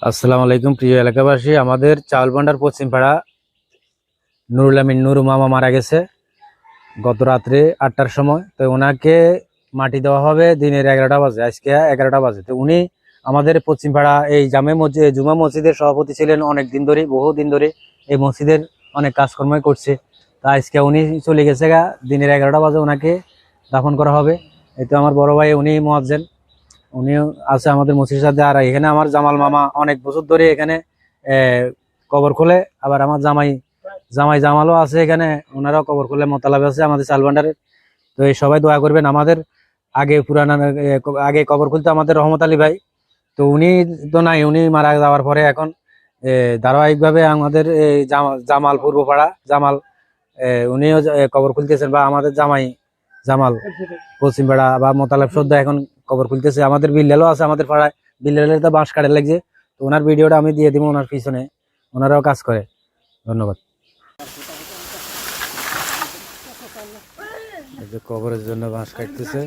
আসসালামু আলাইকুম প্রিয় এলাকাবাসী। আমাদের চাউল ভান্ডার পশ্চিম পাড়া নুরুল আমিন নুরু মামা মারা গেছে গত রাত্রে 8টার সময়। তো ওনাকে মাটি দেওয়া হবে দিনের 11টা বাজে, আজকে 11টা বাজে। তো উনি আমাদের পশ্চিম পাড়া এই জামে মসজিদ জুমা মসজিদের সভাপতি ছিলেন অনেক দিন ধরে, বহুদিন ধরে এই মসজিদের অনেক কাজকর্মই করছে। তা আজকে উনি চলে গেছে দিনের 11টা বাজে, ওনাকে দাফন করা হবে। এই তো আমার বড় ভাই, উনি মুয়াজ্জিন, উনিও আছে আমাদের মসজিদের সাথে। আর এখানে আমার জামাল মামা অনেক বছর ধরে এখানে কবর খোলে। আবার আমার জামাই জামাই জামালও আছে এখানে, ওনারাও কবর খোলে, মোতালাবে আছে আমাদের চাল ভান্ডারের। তো এই সবাই দোয়া করবেন। আমাদের আগে পুরানা আগে কবর খুলতে আমাদের রহমত আলী ভাই, তো উনি তো নাই, উনি মারা যাওয়ার পরে এখন ধারাবাহিকভাবে আমাদের জামাল পূর্বপাড়া জামাল উনিও কবর খুলতেছেন, বা আমাদের জামাই জামাল পশ্চিম পাড়া বা মোতালেব সদ্দা এখন কবর খুলতেছে। আমাদের বিল্লালও আছে আমাদের পাড়ায়, বিল্লালের তো বাঁশ কাটে লাগছে। তো ওনার ভিডিওটা আমি দিয়ে দিব ওনার পিছনে, ওনারাও কাজ করে। ধন্যবাদ। এই যে কবরের জন্য বাঁশ কাটতেছে।